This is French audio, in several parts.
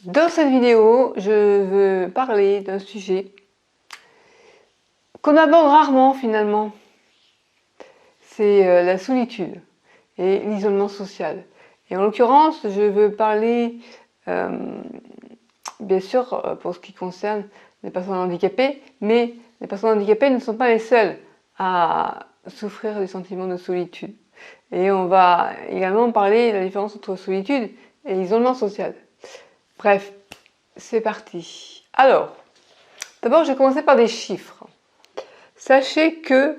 Dans cette vidéo, je veux parler d'un sujet qu'on aborde rarement finalement. C'est la solitude et l'isolement social. Et en l'occurrence, je veux parler, bien sûr, pour ce qui concerne les personnes handicapées, mais les personnes handicapées ne sont pas les seules à souffrir des sentiments de solitude. Et on va également parler de la différence entre solitude et isolement social. Bref, c'est parti. Alors, d'abord, je vais commencer par des chiffres. Sachez que,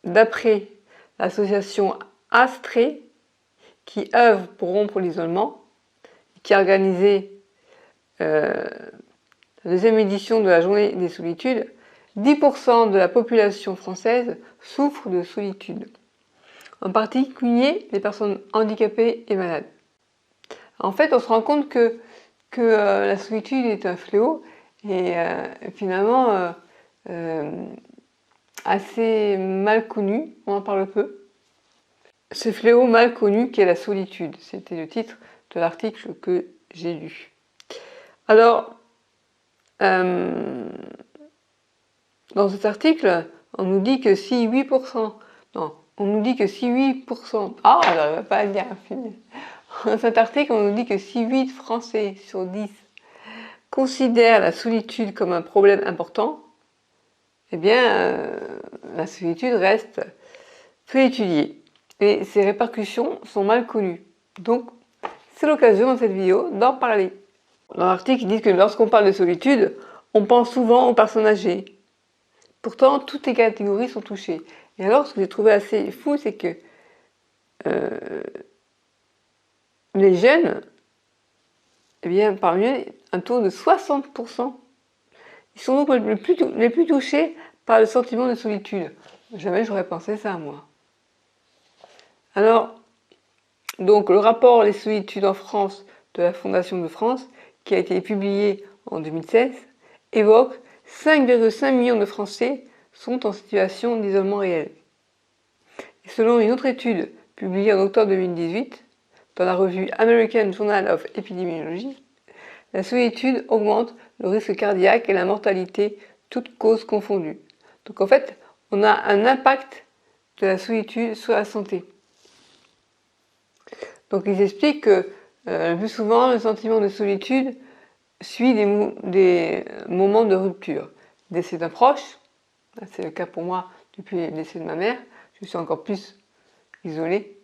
d'après l'association Astrée, qui œuvre pour rompre l'isolement, qui a organisé la deuxième édition de la Journée des solitudes, 10% de la population française souffre de solitude. En particulier les personnes handicapées et malades. En fait, on se rend compte que la solitude est un fléau et finalement assez mal connu, on en parle peu. Ce fléau mal connu qu'est la solitude, c'était le titre de l'article que j'ai lu. Alors, dans cet article, on nous dit que si 8%, non, on nous dit que si 8%, j'arrive pas à le dire, dans cet article, on nous dit que si 8 Français sur 10 considèrent la solitude comme un problème important, eh bien, la solitude reste peu étudiée et ses répercussions sont mal connues. Donc, c'est l'occasion dans cette vidéo d'en parler. Dans l'article, ils disent que lorsqu'on parle de solitude, on pense souvent aux personnes âgées. Pourtant, toutes les catégories sont touchées. Et alors, ce que j'ai trouvé assez fou, c'est que les jeunes, eh bien, parmi eux, un taux de 60%. Ils sont donc les plus touchés par le sentiment de solitude. Jamais j'aurais pensé ça, moi. Alors, donc, le rapport Les solitudes en France de la Fondation de France, qui a été publié en 2016, évoque 5,5 millions de Français sont en situation d'isolement réel. Et selon une autre étude publiée en octobre 2018 dans la revue American Journal of Epidemiology, la solitude augmente le risque cardiaque et la mortalité, toutes causes confondues. Donc en fait, on a un impact de la solitude sur la santé. Donc ils expliquent que le plus souvent, le sentiment de solitude suit des moments de rupture. Décès d'un proche, c'est le cas pour moi depuis le décès de ma mère, je suis encore plus isolée.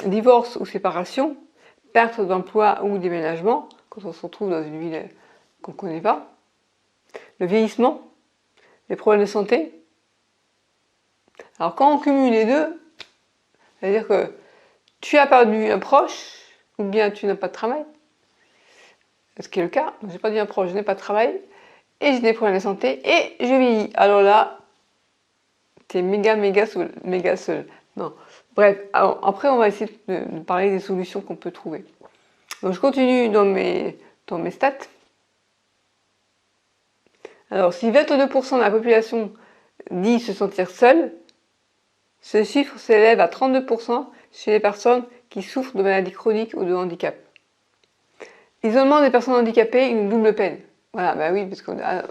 Divorce ou séparation, perte d'emploi ou déménagement, quand on se retrouve dans une ville qu'on ne connaît pas. Le vieillissement, les problèmes de santé. Alors quand on cumule les deux, c'est-à-dire que tu as perdu un proche, ou bien tu n'as pas de travail, ce qui est le cas, j'ai perdu un proche, je n'ai pas de travail, et j'ai des problèmes de santé, et je vieillis. Alors là, t'es méga seul. Non. Bref, alors, après on va essayer de parler des solutions qu'on peut trouver. Donc je continue dans mes stats. Alors si 22% de la population dit se sentir seule, ce chiffre s'élève à 32% chez les personnes qui souffrent de maladies chroniques ou de handicap. L'isolement des personnes handicapées, une double peine. Voilà, bah oui, parce qu'on a,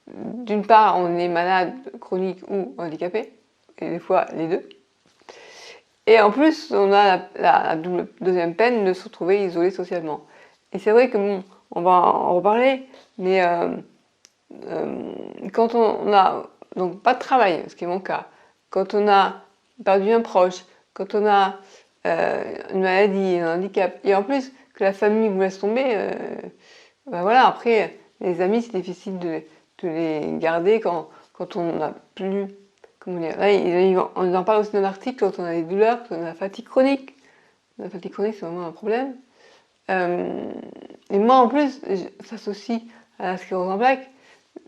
d'une part, on est malade, chronique ou handicapé, et des fois les deux. Et en plus, on a la deuxième peine de se retrouver isolé socialement. Et c'est vrai que bon, on va en reparler, mais quand on a donc pas de travail, ce qui est mon cas, quand on a perdu un proche, quand on a une maladie, un handicap, et en plus que la famille vous laisse tomber, ben voilà, après les amis c'est difficile de les garder quand on n'a plus, comment dire, là on en parle aussi dans l'article, quand on a des douleurs, quand on a la fatigue chronique. La fatigue chronique c'est vraiment un problème. Et moi en plus, ça s'associe à la sclérose en plaques,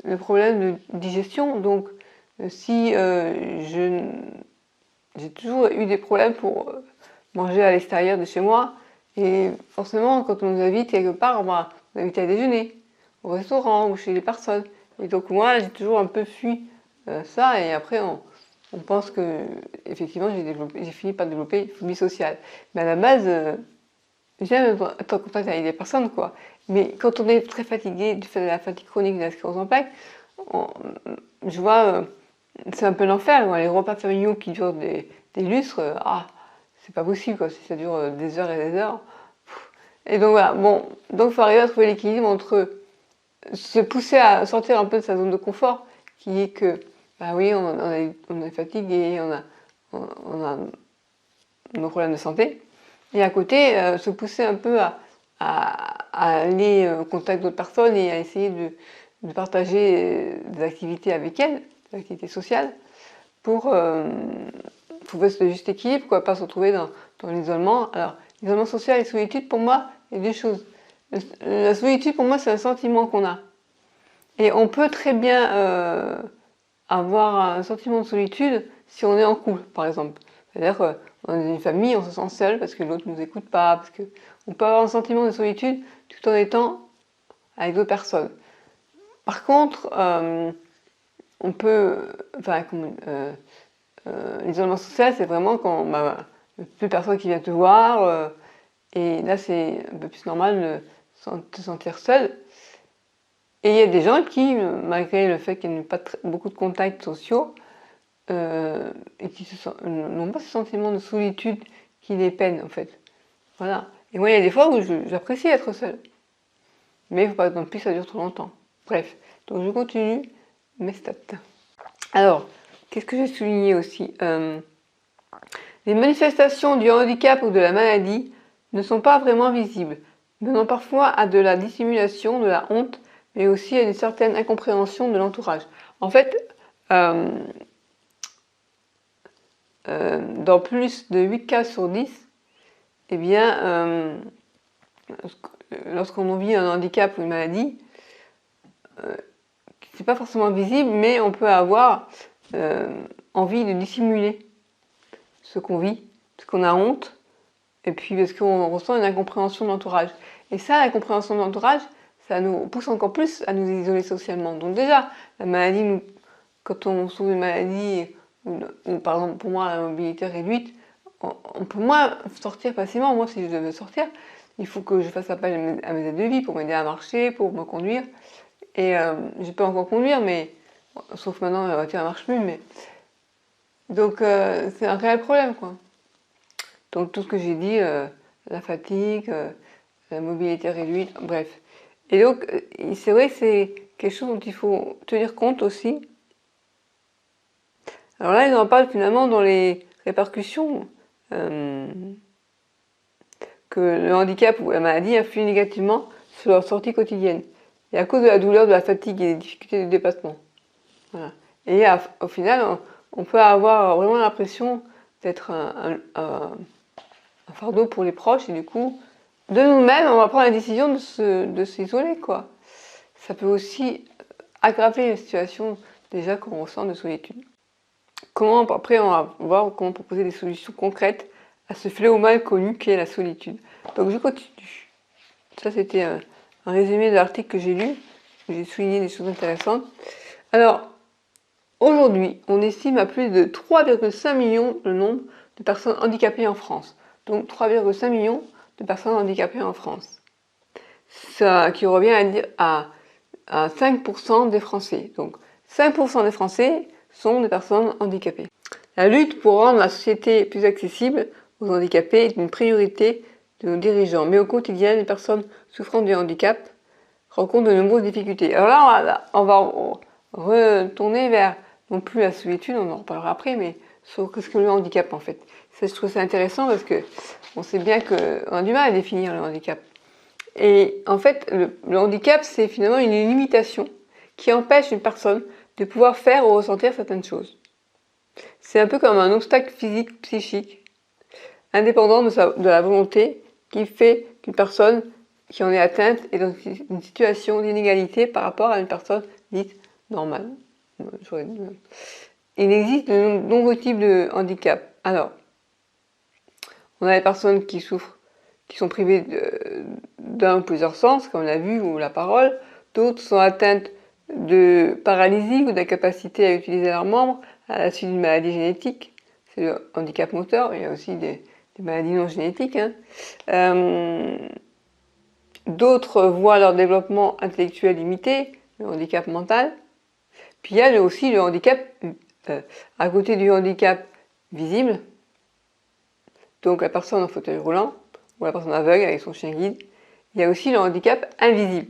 le problème de digestion, donc si j'ai toujours eu des problèmes pour manger à l'extérieur de chez moi, et forcément quand on nous invite quelque part, on va nous inviter à déjeuner, au restaurant ou chez les personnes. Et donc moi j'ai toujours un peu fui ça, et après on pense que effectivement j'ai fini par développer une phobie sociale. Mais à la base, j'aime être en contact avec des personnes, quoi. Mais quand on est très fatigué du fait de la fatigue chronique de la sclérose en plaques, je vois, c'est un peu l'enfer. Les repas familiaux qui durent des lustres, c'est pas possible, quoi. Si ça dure des heures et des heures. Et donc voilà, bon, donc il faut arriver à trouver l'équilibre entre se pousser à sortir un peu de sa zone de confort, qui est que, bah oui, on est fatigué, on a nos problèmes de santé, et à côté, se pousser un peu à aller au contact d'autres personnes et à essayer de partager des activités avec elles, des activités sociales, pour trouver ce juste équilibre, quoi, pas se retrouver dans l'isolement. Alors, l'isolement social et solitude, pour moi, il y a deux choses. La solitude, pour moi, c'est un sentiment qu'on a. Et on peut très bien avoir un sentiment de solitude si on est en couple, par exemple. C'est-à-dire qu'on est une famille, on se sent seul parce que l'autre ne nous écoute pas, parce que on peut avoir un sentiment de solitude tout en étant avec d'autres personnes. Par contre, on peut, l'isolement social, c'est vraiment quand il n'y a plus personne qui vient te voir, et là c'est un peu plus normal de te sentir seul. Et il y a des gens qui, malgré le fait qu'ils n'aient pas beaucoup de contacts sociaux, et qui n'ont pas ce sentiment de solitude qui les peine en fait. Voilà. Et moi, il y a des fois où j'apprécie être seule. Mais il ne faut pas non plus que ça dure trop longtemps. Bref, donc je continue mes stats. Alors, qu'est-ce que j'ai souligné aussi? Les manifestations du handicap ou de la maladie ne sont pas vraiment visibles, menant parfois à de la dissimulation, de la honte, mais aussi à une certaine incompréhension de l'entourage. En fait, dans plus de 8 cas sur 10, eh bien, lorsqu'on vit un handicap ou une maladie, c'est pas forcément visible, mais on peut avoir envie de dissimuler ce qu'on vit, parce qu'on a honte, et puis parce qu'on ressent une incompréhension de l'entourage. Et ça, l'incompréhension de l'entourage, ça nous pousse encore plus à nous isoler socialement. Donc déjà, la maladie, quand on souffre d'une maladie, ou par exemple pour moi la mobilité réduite, on peut moins sortir facilement. Moi, si je devais sortir, il faut que je fasse appel à mes aides de vie pour m'aider à marcher, pour me conduire. Et je peux encore conduire, mais sauf maintenant la voiture ne marche plus. Mais donc c'est un réel problème, quoi. Donc tout ce que j'ai dit, la fatigue, la mobilité réduite, bref. Et donc c'est vrai que c'est quelque chose dont il faut tenir compte aussi. Alors là, ils en parlent finalement dans les répercussions que le handicap ou la maladie influent négativement sur leur sortie quotidienne. Et à cause de la douleur, de la fatigue et des difficultés de déplacement. Voilà. Et au final, on peut avoir vraiment l'impression d'être un fardeau pour les proches, et du coup, de nous-mêmes, on va prendre la décision de s'isoler, quoi. Ça peut aussi aggraver la situation déjà qu'on ressent de solitude. Après, on va voir comment proposer des solutions concrètes à ce fléau mal connu qu'est la solitude. Donc je continue. Ça, c'était un résumé de l'article que j'ai lu, où j'ai souligné des choses intéressantes. Alors, aujourd'hui, on estime à plus de 3,5 millions le nombre de personnes handicapées en France. Donc 3,5 millions de personnes handicapées en France. Ça qui revient à dire à 5% des Français. Donc 5% des Français sont des personnes handicapées. La lutte pour rendre la société plus accessible aux handicapés est une priorité de nos dirigeants. Mais au quotidien, les personnes souffrant du handicap rencontrent de nombreuses difficultés. Alors là, on va retourner vers, non plus la solitude, on en reparlera après, mais sur ce que le handicap en fait. Ça, je trouve ça intéressant parce que on sait bien qu'on a du mal à définir le handicap. Et en fait, le handicap, c'est finalement une limitation qui empêche une personne de pouvoir faire ou ressentir certaines choses. C'est un peu comme un obstacle physique, psychique, indépendant de la volonté, qui fait qu'une personne qui en est atteinte est dans une situation d'inégalité par rapport à une personne dite normale. Il existe de nombreux types de handicap. Alors, on a les personnes qui souffrent, qui sont privées d'un ou plusieurs sens, comme la vue ou la parole. D'autres sont atteintes de paralysie ou d'incapacité à utiliser leurs membres, à la suite d'une maladie génétique. C'est le handicap moteur, il y a aussi des maladies non génétiques. Hein. D'autres voient leur développement intellectuel limité, le handicap mental. Puis il y a aussi le handicap, à côté du handicap visible, donc la personne en fauteuil roulant, ou la personne aveugle avec son chien guide, il y a aussi le handicap invisible.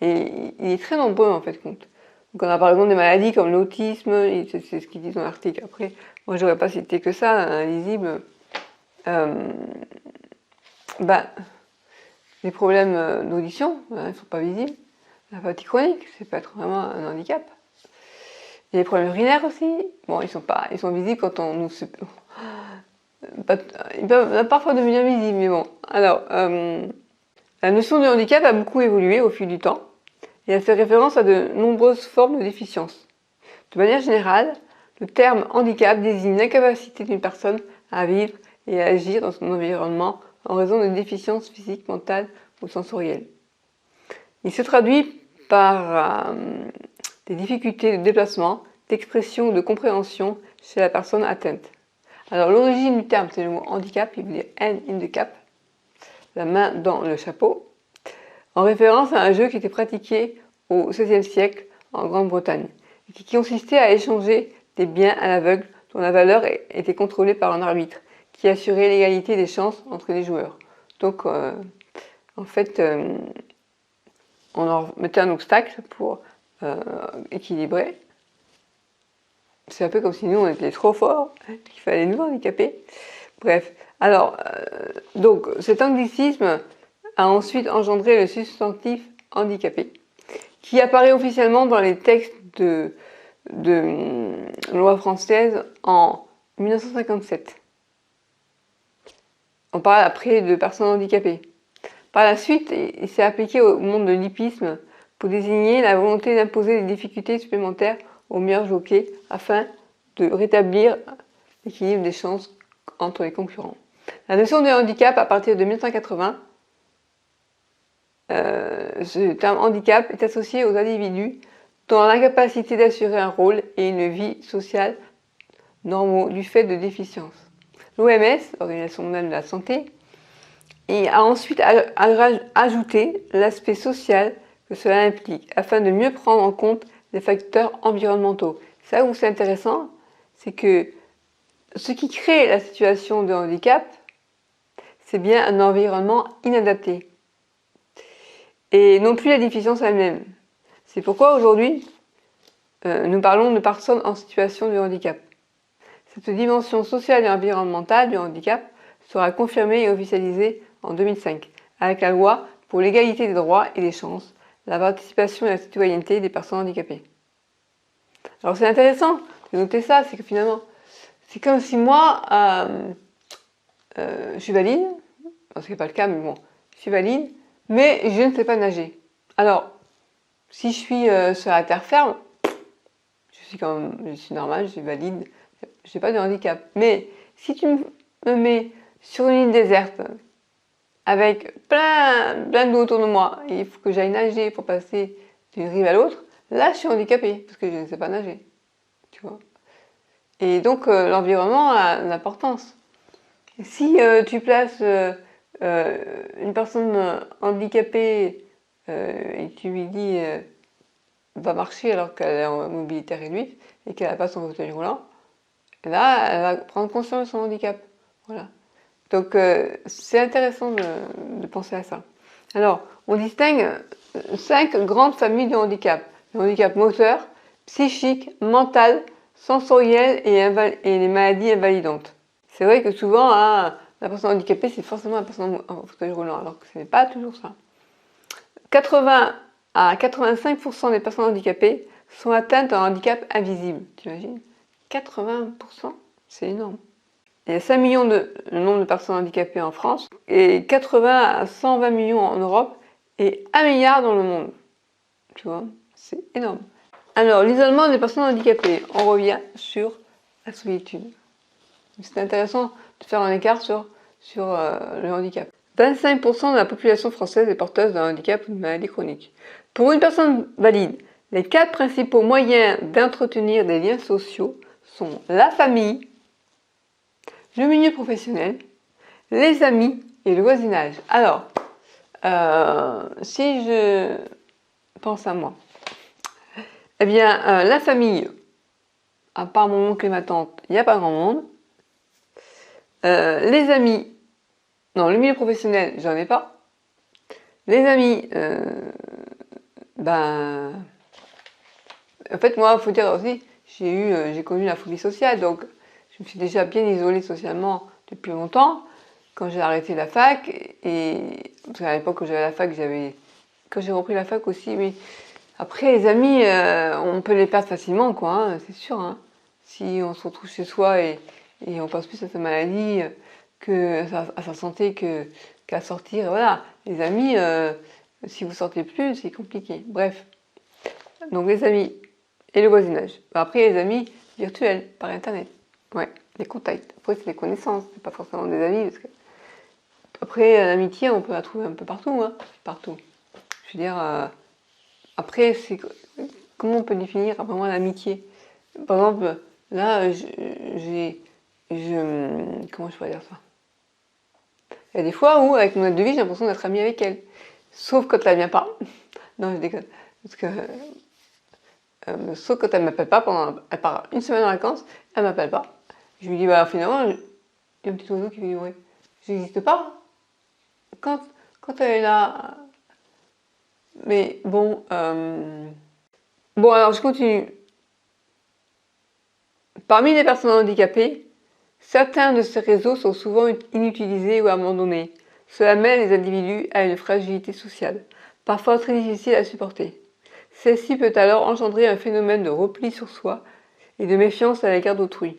Et il est très nombreux en fait compte. Donc on a par exemple des maladies comme l'autisme, c'est ce qu'ils disent dans l'article. Après, moi je n'aurais pas cité que ça, invisible. Les problèmes d'audition, ils ne sont pas visibles. La fatigue chronique, c'est peut être vraiment un handicap. Il y a les problèmes urinaires aussi. Bon, ils sont visibles quand on nous... Ils peuvent parfois devenir visibles, mais bon. Alors, la notion de handicap a beaucoup évolué au fil du temps et elle fait référence à de nombreuses formes de déficience. De manière générale, le terme handicap désigne l'incapacité d'une personne à vivre et à agir dans son environnement en raison de déficiences physiques, mentales ou sensorielles. Il se traduit par des difficultés de déplacement, d'expression ou de compréhension chez la personne atteinte. Alors l'origine du terme, c'est le mot handicap, il veut dire hand in the cap, la main dans le chapeau, en référence à un jeu qui était pratiqué au XVIe siècle en Grande-Bretagne, et qui consistait à échanger des biens à l'aveugle dont la valeur était contrôlée par un arbitre, qui assurait l'égalité des chances entre les joueurs. Donc en fait, on leur mettait un obstacle pour équilibrer. C'est un peu comme si nous on était trop forts, qu'il fallait nous handicaper. Bref, alors, donc cet anglicisme a ensuite engendré le substantif handicapé, qui apparaît officiellement dans les textes de loi française en 1957. On parle après de personnes handicapées. Par la suite, il s'est appliqué au monde de l'hippisme pour désigner la volonté d'imposer des difficultés supplémentaires aux meilleurs jockeys afin de rétablir l'équilibre des chances entre les concurrents. La notion de handicap, à partir de 1980, ce terme handicap est associé aux individus dont l'incapacité d'assurer un rôle et une vie sociale normaux du fait de déficiences. L'OMS, l'Organisation mondiale de la santé, a ensuite ajouté l'aspect social que cela implique, afin de mieux prendre en compte les facteurs environnementaux. C'est là où c'est intéressant, c'est que ce qui crée la situation de handicap, c'est bien un environnement inadapté. Et non plus la déficience elle-même. C'est pourquoi aujourd'hui, nous parlons de personnes en situation de handicap. Cette dimension sociale et environnementale du handicap sera confirmée et officialisée en 2005, avec la loi pour l'égalité des droits et des chances, la participation et la citoyenneté des personnes handicapées. Alors c'est intéressant de noter ça, c'est que finalement, c'est comme si moi, je suis valide, ce n'est pas le cas, mais bon, je suis valide, mais je ne sais pas nager. Alors, si je suis sur la terre ferme, je suis normale, je suis valide, je n'ai pas de handicap. Mais si tu me mets sur une île déserte, avec plein d'eau autour de moi, et il faut que j'aille nager pour passer d'une rive à l'autre, là je suis handicapée, parce que je ne sais pas nager. Tu vois. Et donc l'environnement a une importance. Si tu places une personne handicapée et tu lui dis va marcher alors qu'elle est en mobilité réduite et qu'elle n'a pas son fauteuil roulant, là elle va prendre conscience de son handicap. Voilà. Donc c'est intéressant de penser à ça. Alors, on distingue 5 grandes familles de handicap. Le handicap moteur, psychique, mental, sensoriel et les maladies invalidantes. C'est vrai que souvent, la personne handicapée, c'est forcément la personne en fauteuil roulant, alors que ce n'est pas toujours ça. 80 à 85% des personnes handicapées sont atteintes d'un handicap invisible. T'imagines ? 80%, c'est énorme. Il y a 5 millions le nombre de personnes handicapées en France, et 80 à 120 millions en Europe, et 1 milliard dans le monde. Tu vois, c'est énorme. Alors, l'isolement des personnes handicapées, on revient sur la solitude. C'est intéressant de faire un écart sur le handicap. 25% de la population française est porteuse d'un handicap ou d'une maladie chronique. Pour une personne valide, Les 4 principaux moyens d'entretenir des liens sociaux sont la famille, le milieu professionnel, les amis et le voisinage. Alors, si je pense à moi, eh bien, la famille, à part mon oncle et ma tante, il n'y a pas grand monde. Les amis, non, le milieu professionnel, j'en ai pas. Les amis, en fait, moi, il faut dire aussi, j'ai connu la phobie sociale, donc je me suis déjà bien isolée socialement depuis longtemps. Quand j'ai arrêté la fac, et parce qu'à l'époque où j'avais la fac, quand j'ai repris la fac aussi, mais après les amis, on peut les perdre facilement, quoi, hein, c'est sûr. Hein. Si on se retrouve chez soi et on pense plus à sa maladie, à sa santé qu'à sortir, voilà. Les amis, si vous sortez plus, c'est compliqué. Bref, donc les amis et le voisinage. Après les amis virtuels par internet, ouais, les contacts. Après c'est les connaissances, c'est pas forcément des amis parce que après, l'amitié, on peut la trouver un peu partout, hein, partout. Je veux dire, après, comment on peut définir vraiment l'amitié? Par exemple, là, comment je pourrais dire ça? Il y a des fois où, avec mon aide de vie, j'ai l'impression d'être amie avec elle. Sauf quand elle vient pas. Non, je déconne. Parce que, sauf quand elle m'appelle pas elle part une semaine en vacances, elle m'appelle pas. Je lui dis, bah, finalement, il y a un petit oiseau qui fait du bruit. J'existe pas. Quand elle est là. Mais bon, bon alors je continue. Parmi les personnes handicapées, certains de ces réseaux sont souvent inutilisés ou abandonnés. Cela mène les individus à une fragilité sociale, parfois très difficile à supporter. Celle-ci peut alors engendrer un phénomène de repli sur soi et de méfiance à l'égard d'autrui.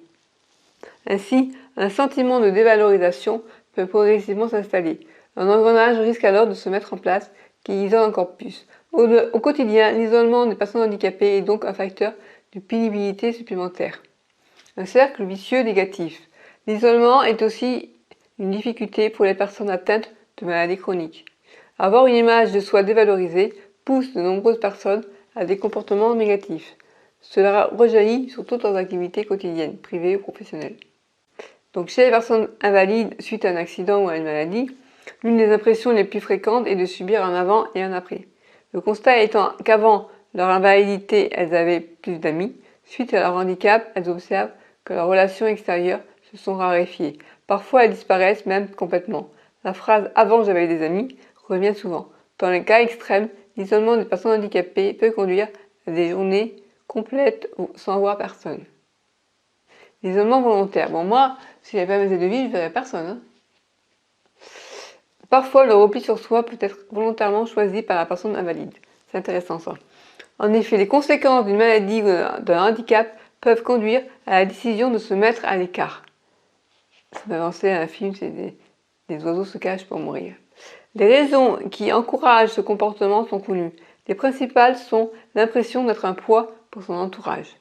Ainsi, un sentiment de dévalorisation peut progressivement s'installer. Un engrenage risque alors de se mettre en place qui isole encore plus. Au quotidien, l'isolement des personnes handicapées est donc un facteur de pénibilité supplémentaire. Un cercle vicieux négatif. L'isolement est aussi une difficulté pour les personnes atteintes de maladies chroniques. Avoir une image de soi dévalorisée pousse de nombreuses personnes à des comportements négatifs. Cela rejaillit sur toutes leurs activités quotidiennes, privées ou professionnelles. Donc chez les personnes invalides suite à un accident ou à une maladie, l'une des impressions les plus fréquentes est de subir un avant et un après. Le constat étant qu'avant leur invalidité, elles avaient plus d'amis. Suite à leur handicap, elles observent que leurs relations extérieures se sont raréfiées. Parfois, elles disparaissent même complètement. La phrase « avant j'avais des amis » revient souvent. Dans les cas extrêmes, l'isolement des personnes handicapées peut conduire à des journées complètes sans voir personne. L'isolement volontaire. Bon, moi, si j'avais pas mes aides de vie, je verrais personne. Hein. Parfois, le repli sur soi peut être volontairement choisi par la personne invalide. C'est intéressant ça. En effet, les conséquences d'une maladie ou d'un handicap peuvent conduire à la décision de se mettre à l'écart. Ça m'a pensé à un film, c'est des oiseaux se cachent pour mourir. Les raisons qui encouragent ce comportement sont connues. Les principales sont l'impression d'être un poids pour son entourage,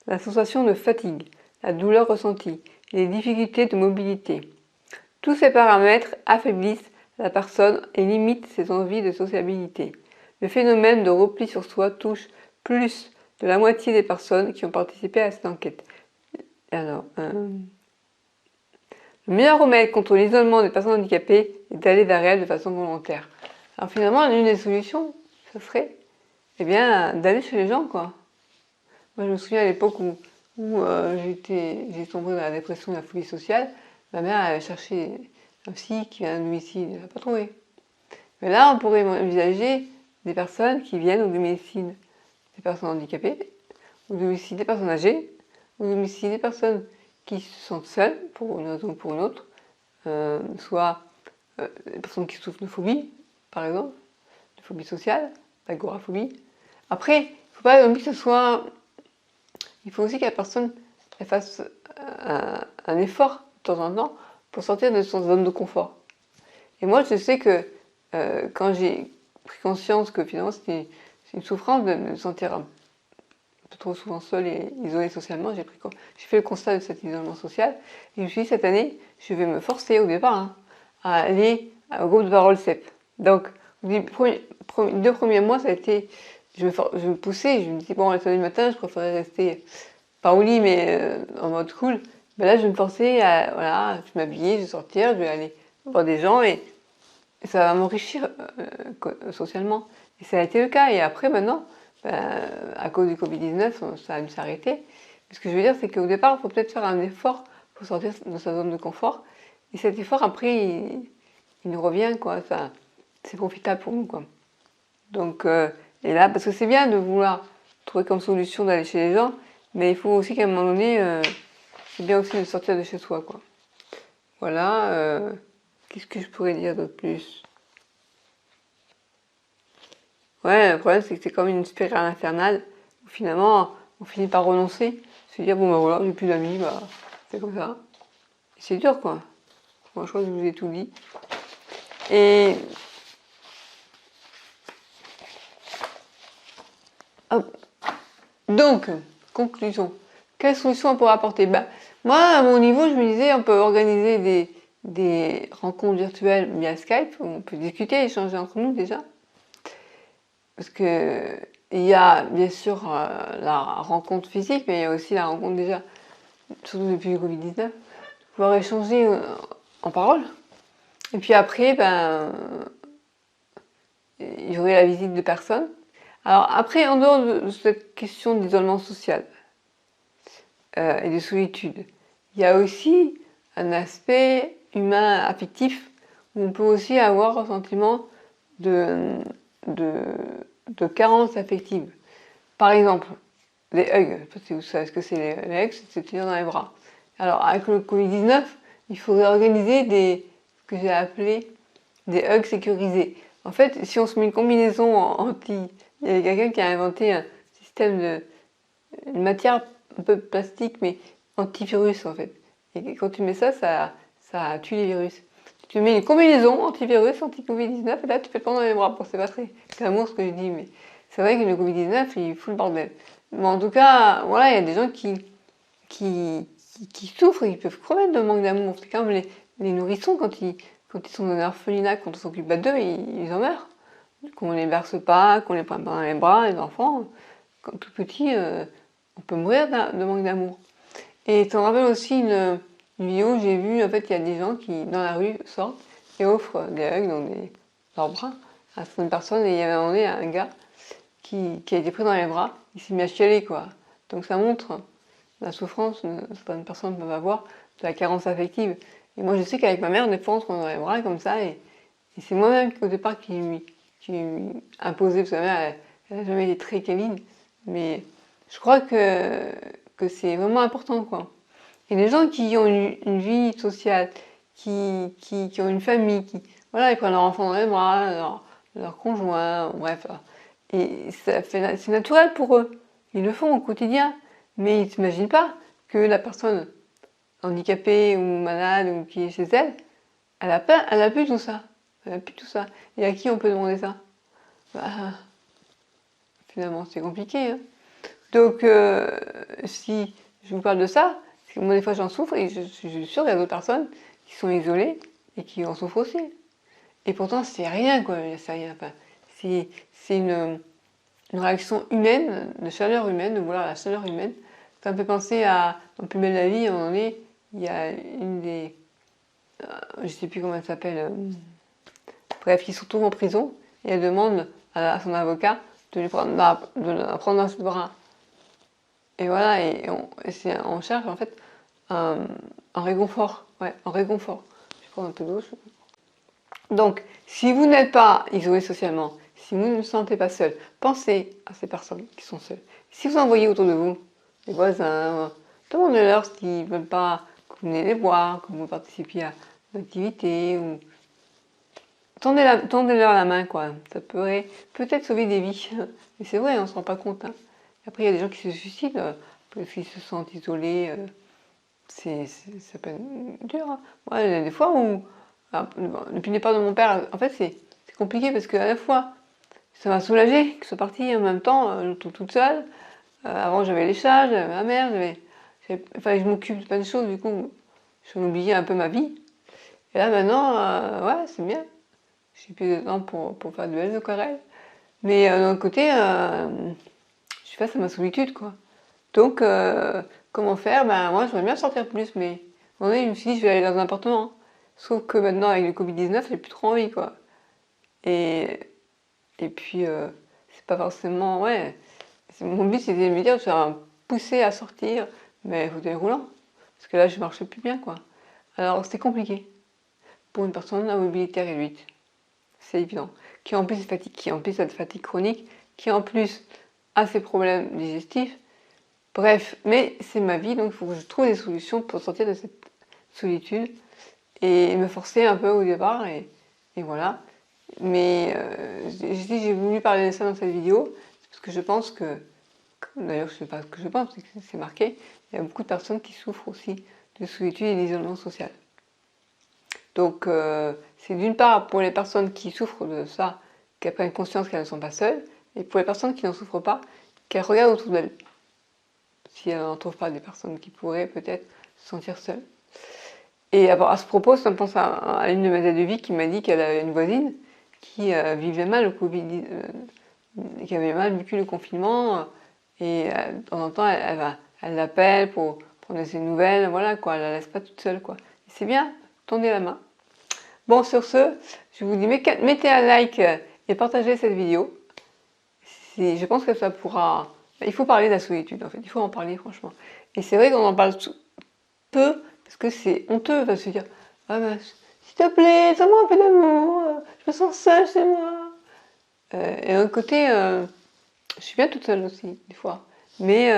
la sensation de fatigue, la douleur ressentie et les difficultés de mobilité. Tous ces paramètres affaiblissent la personne et limitent ses envies de sociabilité. Le phénomène de repli sur soi touche plus de la moitié des personnes qui ont participé à cette enquête. Alors, le meilleur remède contre l'isolement des personnes handicapées est d'aller vers elles de façon volontaire. Alors finalement, l'une des solutions, ce serait d'aller chez les gens, quoi. Moi, je me souviens à l'époque où j'ai tombé dans la dépression et la phobie sociale, ma mère avait cherché un psy qui vient à un domicile, elle n'a pas trouvé. Mais là, on pourrait envisager des personnes qui viennent au domicile des personnes handicapées, au domicile des personnes âgées, au domicile des personnes qui se sentent seules, pour une raison ou pour une autre, soit des personnes qui souffrent de phobie, par exemple, de phobie sociale, d'agoraphobie. Après, il ne faut pas non plus que ce soit... Il faut aussi que la personne fasse un effort de temps en temps pour sortir de son zone de confort. Et moi, je sais que quand j'ai pris conscience que finalement c'est une souffrance de me sentir un peu trop souvent seule et isolée socialement, j'ai fait le constat de cet isolement social et je me suis dit cette année, je vais me forcer au départ à aller au groupe de parole CEP. Donc, les 2 premiers mois, ça a été je me poussais, je me disais, bon, à 7h du matin, je préférais rester, pas au lit, mais en mode cool. Ben là, je me forçais à, voilà, je m'habillais, je vais sortir, je vais aller voir des gens, et ça va m'enrichir socialement. Et ça a été le cas. Et après, maintenant, ben, à cause du Covid-19, ça a dû s'arrêter. Ce que je veux dire, c'est qu'au départ, il faut peut-être faire un effort pour sortir de sa zone de confort. Et cet effort, après, il nous revient, quoi. Enfin, c'est profitable pour nous, quoi. Donc, et là, parce que c'est bien de vouloir trouver comme solution d'aller chez les gens, mais il faut aussi qu'à un moment donné, c'est bien aussi de sortir de chez soi, quoi. Voilà. Qu'est-ce que je pourrais dire de plus? Ouais, le problème, c'est que c'est comme une spirale infernale, où finalement, on finit par renoncer, se dire, bon, ben voilà, j'ai plus d'amis, bah, c'est comme ça. Et c'est dur, quoi. Moi, je crois que je vous ai tout dit. Et hop. Donc, conclusion. Quelle solution on pourrait apporter? Bah, moi, à mon niveau, je me disais, on peut organiser des rencontres virtuelles via Skype, où on peut discuter, échanger entre nous déjà. Parce que il y a bien sûr la rencontre physique, mais il y a aussi la rencontre déjà, surtout depuis le Covid-19, pouvoir échanger en parole. Et puis après, ben, il y aurait la visite de personnes. Alors après, en dehors de cette question d'isolement social et de solitude, il y a aussi un aspect humain affectif où on peut aussi avoir un sentiment de, de, de carence affective. Par exemple, les hugs. Je sais pas si vous savez ce que c'est les hugs, c'est se tenir dans les bras. Alors avec le Covid-19, il faudrait organiser ce que j'ai appelé des hugs sécurisés. En fait, si on se met une combinaison anti... Il y a quelqu'un qui a inventé un système une matière un peu plastique, mais antivirus en fait. Et quand tu mets ça, ça tue les virus. Tu mets une combinaison antivirus, anti-Covid-19, et là tu peux te prendre dans les bras. Bon, c'est pas très glamour ce que je dis, mais c'est vrai que le Covid-19, il fout le bordel. Mais en tout cas, voilà, il y a des gens qui souffrent, ils peuvent crever de manque d'amour. C'est comme les nourrissons quand ils sont dans un orphelinat, quand on s'occupe pas d'eux, ils en meurent. Qu'on les berce pas, qu'on les prenne pas dans les bras, les enfants, quand tout petits, on peut mourir de manque d'amour. Et ça me rappelle aussi une vidéo où j'ai vu, en fait, il y a des gens qui, dans la rue, sortent et offrent des hugs dans leurs bras à certaines personnes. Et il y avait un moment donné un gars qui a été pris dans les bras, il s'est mis à chialer, quoi. Donc ça montre la souffrance que certaines personnes peuvent avoir de la carence affective. Et moi, je sais qu'avec ma mère, des fois, on se prend dans les bras comme ça, et c'est moi-même au départ qui lui imposais, parce que ma mère, elle n'a jamais été très câline, mais je crois que c'est vraiment important, quoi. Et les gens qui ont une vie sociale, qui ont une famille, voilà, ils prennent leur enfant dans les bras, leur conjoint, bref. Et c'est naturel pour eux. Ils le font au quotidien. Mais ils ne s'imaginent pas que la personne handicapée ou malade ou qui est chez elle, elle a plus tout ça. Elle a plus tout ça. Et à qui on peut demander ça? Bah, finalement, c'est compliqué. Hein. Donc, si je vous parle de ça, c'est que moi, des fois, j'en souffre et je suis sûre qu'il y a d'autres personnes qui sont isolées et qui en souffrent aussi. Et pourtant, c'est rien, quoi. C'est rien. Enfin, c'est une réaction humaine, de chaleur humaine, de vouloir la chaleur humaine. Ça me fait penser à dans Plus belle la vie, à un moment donné, il y a une des... je sais plus comment elle s'appelle. Bref, qui se retrouve en prison et elle demande à son avocat de de la prendre dans ses bras. Et voilà, on cherche en fait un réconfort. Ouais, un réconfort. Je vais prendre un peu d'eau. Donc, si vous n'êtes pas isolé socialement, si vous ne vous sentez pas seul, pensez à ces personnes qui sont seules. Si vous en voyez autour de vous, les voisins, demandez-leur s'ils ne veulent pas que vous venez les voir, que vous participiez à une activité, ou tendez-leur la main, quoi. Ça pourrait peut-être sauver des vies. Mais c'est vrai, on ne se rend pas compte. Hein. Après, il y a des gens qui se suicident parce qu'ils se sentent isolés. Ça peut être dur. Hein. Moi, il y a des fois où, depuis le départ de mon père, en fait, c'est compliqué parce qu'à la fois, ça m'a soulagée qu'il soit parti en même temps, toute seule. Avant, j'avais les chats, j'avais ma mère, enfin, je m'occupe de plein de choses, du coup, j'en oubliais un peu ma vie. Et là, maintenant, ouais, c'est bien. J'ai plus de temps pour faire de belles aquarelles. Mais d'un côté, je suis face à ma solitude, quoi. Donc, comment faire? Ben, moi, j'aimerais bien sortir plus, mais à un moment donné, je me suis dit, je vais aller dans un appartement. Sauf que maintenant, avec le Covid-19, j'ai plus trop envie, quoi. Et, et puis, c'est pas forcément... Ouais, mon but, c'était de me dire, je vais me pousser à sortir, mais fauteuil roulant. Parce que là, je marchais plus bien, quoi. Alors, c'était compliqué pour une personne à mobilité réduite. C'est évident. Qui en plus est fatiguée, qui en plus a de fatigue chronique, qui en plus a ses problèmes digestifs. Bref, mais c'est ma vie, donc il faut que je trouve des solutions pour sortir de cette solitude et me forcer un peu au départ, et voilà. Mais j'ai voulu parler de ça dans cette vidéo, parce que je pense que, d'ailleurs je sais pas ce que je pense, c'est que c'est marqué, il y a beaucoup de personnes qui souffrent aussi de solitude et d'isolement social. Donc c'est d'une part pour les personnes qui souffrent de ça, qu'elles prennent conscience qu'elles ne sont pas seules, et pour les personnes qui n'en souffrent pas, qu'elles regardent autour d'elles, si elles n'en trouvent pas des personnes qui pourraient peut-être se sentir seules. Et à ce propos, ça me pense à une de mes aides de vie qui m'a dit qu'elle avait une voisine qui vivait mal le Covid, qui avait mal vécu le confinement, et de temps en temps, elle l'appelle pour prendre ses nouvelles, voilà quoi, elle la laisse pas toute seule, quoi. C'est bien, tendez la main. Bon, sur ce, je vous dis, mettez un like et partagez cette vidéo. Je pense que ça pourra... Il faut parler de la solitude, en fait, il faut en parler, franchement. Et c'est vrai qu'on en parle peu, parce que c'est honteux de se dire, ah ben, s'il te plaît, donne-moi un peu d'amour, je me sens seule chez moi. Et d'un côté, je suis bien toute seule aussi, des fois. Mais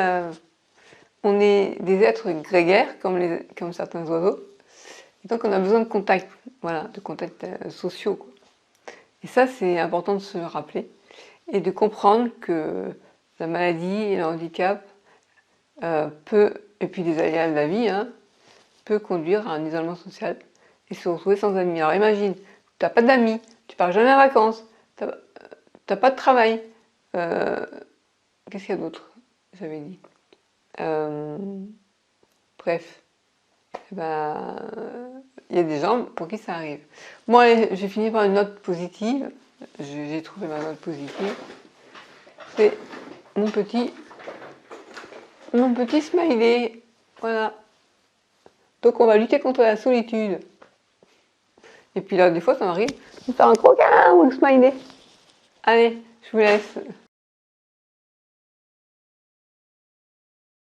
on est des êtres grégaires, comme certains oiseaux. Et donc on a besoin de contact, voilà, de contacts sociaux, quoi. Et ça, c'est important de se rappeler et de comprendre que la maladie et le handicap et puis des aléas de la vie, hein, peut conduire à un isolement social et se retrouver sans amis. Alors imagine, tu n'as pas d'amis, tu pars jamais en vacances, tu n'as pas de travail. Qu'est-ce qu'il y a d'autre? J'avais dit. Bref, ben, il y a des gens pour qui ça arrive. Bon allez, j'ai fini par une note positive. J'ai trouvé ma note positive. C'est mon petit smiley. Voilà. Donc on va lutter contre la solitude. Et puis là, des fois, ça m'arrive de faire un croquin ou un smiley. Allez, je vous laisse.